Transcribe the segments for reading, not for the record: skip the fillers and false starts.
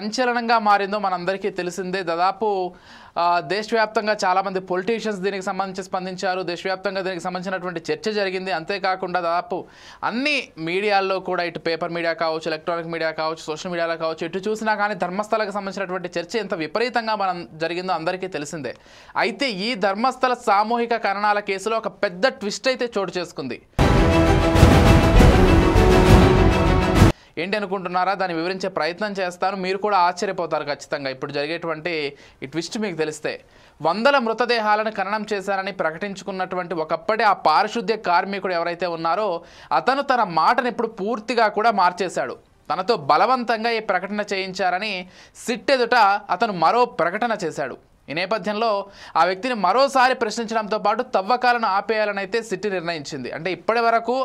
సంచలనంగా మారిందో మనందరికీ తెలిసిందే. దాదాపు దేశవ్యాప్తంగా చాలామంది పొలిటీషియన్స్ దీనికి సంబంధించి స్పందించారు. దేశవ్యాప్తంగా దీనికి సంబంధించినటువంటి చర్చ జరిగింది. అంతేకాకుండా దాదాపు అన్ని మీడియాల్లో కూడా, ఇటు పేపర్ మీడియా కావచ్చు, ఎలక్ట్రానిక్ మీడియా కావచ్చు, సోషల్ మీడియాలో కావచ్చు, ఎటు చూసినా కానీ ధర్మస్థలకు సంబంధించినటువంటి చర్చ ఎంత విపరీతంగా జరిగిందో అందరికీ తెలిసిందే. అయితే ఈ ధర్మస్థల సామూహిక ఖననాల కేసులో ఒక పెద్ద ట్విస్ట్ అయితే చోటు చేసుకుంది. ఏంటి అనుకుంటున్నారా? దాన్ని వివరించే ప్రయత్నం చేస్తాను. మీరు కూడా ఆశ్చర్యపోతారు ఖచ్చితంగా ఇప్పుడు జరిగేటువంటి ఈ ట్విస్ట్ మీకు తెలిస్తే. 100 మృతదేహాలను ఖననం చేశారని ప్రకటించుకున్నటువంటి ఒకప్పటి ఆ పారిశుద్ధ్య కార్మికుడు ఎవరైతే ఉన్నారో అతను తన మాటను ఇప్పుడు పూర్తిగా కూడా మార్చేశాడు. తనతో బలవంతంగా ఈ ప్రకటన చేయించారని సిట్ ఎదుట అతను మరో ప్రకటన చేశాడు. ఈ నేపథ్యంలో ఆ వ్యక్తిని మరోసారి ప్రశ్నించడంతో పాటు తవ్వకాలను ఆపేయాలని అయితే సిట్ నిర్ణయించింది. అంటే ఇప్పటి వరకు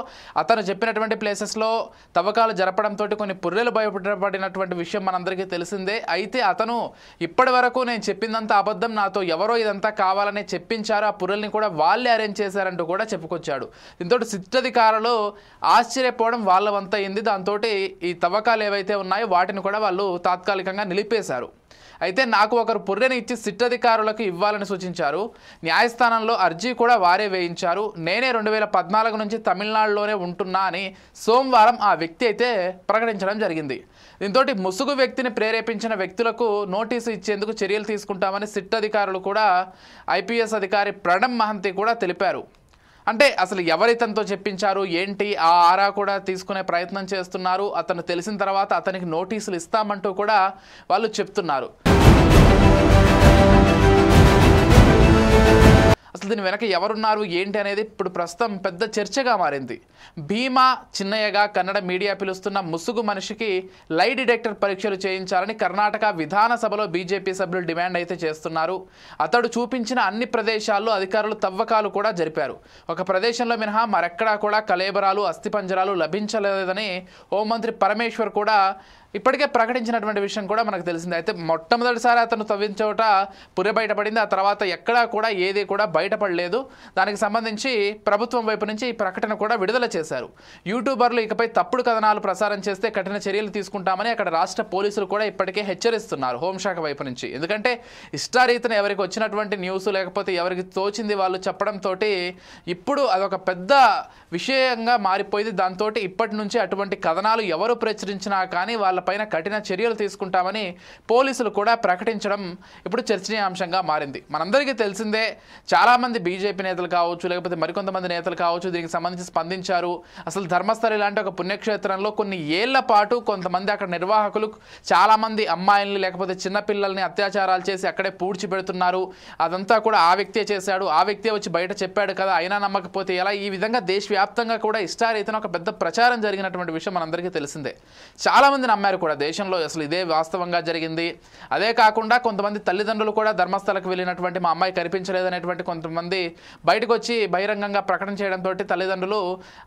అతను చెప్పినటువంటి ప్లేసెస్లో తవ్వకాలు జరపడంతో కొన్ని పుర్రెలు భయపడినటువంటి విషయం మనందరికీ తెలిసిందే. అయితే అతను ఇప్పటి వరకు నేను చెప్పిందంతా అబద్ధం, నాతో ఎవరో ఇదంతా కావాలనే చెప్పించారు, ఆ పుర్రెల్ని కూడా వాళ్ళే అరేంజ్ చేశారంటూ కూడా చెప్పుకొచ్చాడు. దీంతో సిట్ అధికారులు ఆశ్చర్యపోవడం వాళ్ళ వంతయింది. దాంతో ఈ తవ్వకాలు ఏవైతే ఉన్నాయో వాటిని కూడా వాళ్ళు తాత్కాలికంగా నిలిపేశారు. అయితే నాకు ఒకరు పుర్రెని ఇచ్చి సిట్ అధికారులకు ఇవ్వాలని సూచించారు. న్యాయస్థానంలో అర్జీ కూడా వారే వేయించారు. నేనే 2014 నుంచి తమిళనాడులోనే ఉంటున్నా అని సోమవారం ఆ వ్యక్తి అయితే ప్రకటించడం జరిగింది. దీంతో ముసుగు వ్యక్తిని ప్రేరేపించిన వ్యక్తులకు నోటీసు ఇచ్చేందుకు చర్యలు తీసుకుంటామని సిట్ అధికారులు కూడా ఐపీఎస్ అధికారి ప్రణబ్ మహంతి కూడా తెలిపారు. అంటే అసలు ఎవరితనతో చెప్పించారు ఏంటి ఆ ఆరా కూడా తీసుకునే ప్రయత్నం చేస్తున్నారు. అతను తెలిసిన తర్వాత అతనికి నోటీసులు ఇస్తామంటూ కూడా వాళ్ళు చెప్తున్నారు. అసలు దీని వెనక ఎవరున్నారు ఏంటి అనేది ఇప్పుడు ప్రస్తుతం పెద్ద చర్చగా మారింది. భీమా చిన్నయ్యగా కన్నడ మీడియా పిలుస్తున్న ముసుగు మనిషికి లై డిటెక్టర్ పరీక్షలు చేయించాలని కర్ణాటక విధానసభలో బీజేపీ సభ్యులు డిమాండ్ అయితే చేస్తున్నారు. అతడు చూపించిన అన్ని ప్రదేశాల్లో అధికారులు తవ్వకాలు కూడా జరిపారు. ఒక ప్రదేశంలో మినహా మరెక్కడా కూడా కళేబరాలు, అస్థిపంజరాలు లభించలేదని హోంమంత్రి పరమేశ్వర్ కూడా ఇప్పటికే ప్రకటించినటువంటి విషయం కూడా మనకు తెలిసింది. అయితే మొట్టమొదటిసారి అతను తవ్వించోట పుర్రె బయటపడింది. ఆ తర్వాత ఎక్కడా కూడా ఏది కూడా బయటపడలేదు. దానికి సంబంధించి ప్రభుత్వం వైపు నుంచి ఈ ప్రకటన కూడా విడుదల చేశారు. యూట్యూబర్లు ఇకపై తప్పుడు కథనాలు ప్రసారం చేస్తే కఠిన చర్యలు తీసుకుంటామని అక్కడ రాష్ట్ర పోలీసులు కూడా ఇప్పటికే హెచ్చరిస్తున్నారు హోంశాఖ వైపు నుంచి. ఎందుకంటే ఇష్టారీతిన ఎవరికి వచ్చినటువంటి న్యూస్ లేకపోతే ఎవరికి తోచింది వాళ్ళు చెప్పడంతో ఇప్పుడు అదొక పెద్ద విషయంగా మారిపోయింది. దాంతో ఇప్పటి నుంచి అటువంటి కథనాలు ఎవరు ప్రచురించినా కానీ వాళ్ళ పైన కఠిన చర్యలు తీసుకుంటామని పోలీసులు కూడా ప్రకటించడం ఇప్పుడు చర్చనీయాంశంగా మారింది. మనందరికీ తెలిసిందే, చాలామంది బీజేపీ నేతలు కావచ్చు, లేకపోతే మరికొంతమంది నేతలు కావచ్చు దీనికి సంబంధించి స్పందించారు. అసలు ధర్మస్థలి లాంటి ఒక పుణ్యక్షేత్రంలో కొన్ని ఏళ్ల పాటు కొంతమంది అక్కడ నిర్వాహకులు చాలామంది అమ్మాయిల్ని లేకపోతే చిన్నపిల్లల్ని అత్యాచారాలు చేసి అక్కడే పూడ్చిపెడుతున్నారు. అదంతా కూడా ఆ వ్యక్తే చేశాడు, ఆ వ్యక్తే వచ్చి బయట చెప్పాడు కదా, అయినా నమ్మకపోతే ఎలా, ఈ విధంగా దేశవ్యాప్తంగా కూడా ఇష్టారీతిన ఒక పెద్ద ప్రచారం జరిగినటువంటి విషయం మనందరికీ తెలిసిందే. చాలామంది నమ్మారు కూడా దేశంలో అసలు ఇదే వాస్తవంగా జరిగింది. అదే కాకుండా కొంతమంది తల్లిదండ్రులు కూడా ధర్మస్థలకు వెళ్ళినటువంటి మా అమ్మాయి కనిపించలేదనేటువంటి కొంతమంది బయటకు వచ్చి బహిరంగంగా ప్రకటన చేయడంతో తల్లిదండ్రులు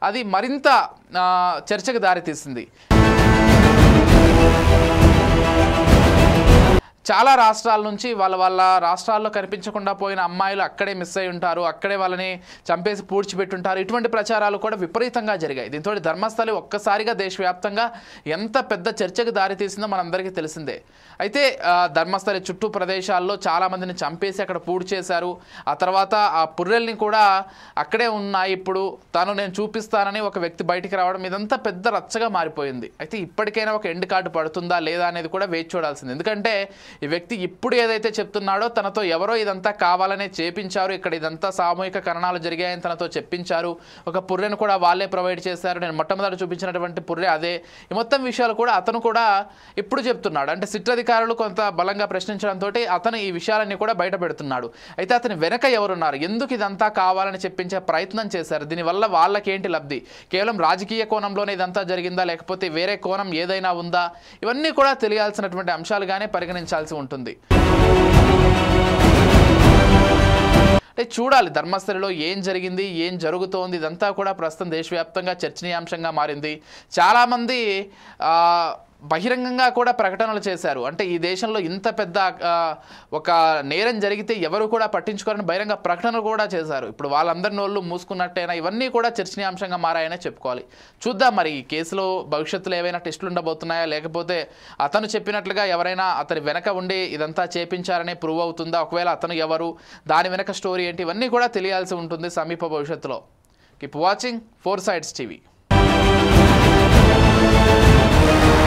అది మరింత చర్చకు దారితీసింది. చాలా రాష్ట్రాల నుంచి వాళ్ళ రాష్ట్రాల్లో కనిపించకుండా పోయిన అమ్మాయిలు అక్కడే మిస్ అయి ఉంటారు, అక్కడే వాళ్ళని చంపేసి పూడ్చిపెట్టుంటారు. ఇటువంటి ప్రచారాలు కూడా విపరీతంగా జరిగాయి. దీంతో ధర్మస్థలి ఒక్కసారిగా దేశవ్యాప్తంగా ఎంత పెద్ద చర్చకు దారితీసిందో మనందరికీ తెలిసిందే. అయితే ధర్మస్థలి చుట్టూ ప్రదేశాల్లో చాలామందిని చంపేసి అక్కడ పూడ్చేశారు. ఆ తర్వాత ఆ పుర్రెల్ని కూడా అక్కడే ఉన్నాయి. ఇప్పుడు నేను చూపిస్తానని ఒక వ్యక్తి బయటికి రావడం ఇదంతా పెద్ద రచ్చగా మారిపోయింది. అయితే ఇప్పటికైనా ఒక ఎండ్ కార్డు పడుతుందా లేదా అనేది కూడా వేచి చూడాల్సింది. ఎందుకంటే ఈ వ్యక్తి ఇప్పుడు ఏదైతే చెప్తున్నాడో తనతో ఎవరో ఇదంతా కావాలనే చేపించారు, ఇక్కడ ఇదంతా సామూహిక ఖననాలు జరిగాయని తనతో చెప్పించారు, ఒక పుర్రెను కూడా వాళ్ళే ప్రొవైడ్ చేశారు, నేను మొట్టమొదటి చూపించినటువంటి పుర్రె అదే, ఈ మొత్తం విషయాలు కూడా అతను కూడా ఇప్పుడు చెప్తున్నాడు. అంటే సిట్ అధికారులు కొంత బలంగా ప్రశ్నించడంతో అతను ఈ విషయాలన్నీ కూడా బయట పెడుతున్నాడు. అయితే అతని వెనక ఎవరున్నారు, ఎందుకు ఇదంతా కావాలని చెప్పించే ప్రయత్నం చేశారు, దీనివల్ల వాళ్ళకేంటి లబ్ధి, కేవలం రాజకీయ కోణంలోనే ఇదంతా జరిగిందా లేకపోతే వేరే కోణం ఏదైనా ఉందా, ఇవన్నీ కూడా తెలియాల్సినటువంటి అంశాలుగానే పరిగణించాల్సి ఉంటుంది. అంటే చూడాలి ధర్మస్థలిలో ఏం జరిగింది, ఏం జరుగుతోంది, ఇదంతా కూడా ప్రస్తుతం దేశవ్యాప్తంగా చర్చనీయాంశంగా మారింది. చాలామంది బహిరంగంగా కూడా ప్రకటనలు చేశారు. అంటే ఈ దేశంలో ఇంత పెద్ద ఒక నేరం జరిగితే ఎవరు కూడా పట్టించుకోరని బహిరంగ ప్రకటనలు కూడా చేశారు. ఇప్పుడు వాళ్ళందరి నోళ్ళు మూసుకున్నట్టయినా ఇవన్నీ కూడా చర్చనీయాంశంగా మారాయనే చెప్పుకోవాలి. చూద్దాం మరి ఈ కేసులో భవిష్యత్తులో ఏవైనా టెస్టులు ఉండబోతున్నాయా, లేకపోతే అతను చెప్పినట్లుగా ఎవరైనా అతని వెనక ఉండి ఇదంతా చేపించారనే ప్రూవ్ అవుతుందా, ఒకవేళ అతను ఎవరు, దాని వెనక స్టోరీ ఏంటి, ఇవన్నీ కూడా తెలియాల్సి ఉంటుంది సమీప భవిష్యత్తులో. Keep watching 4 Sides TV.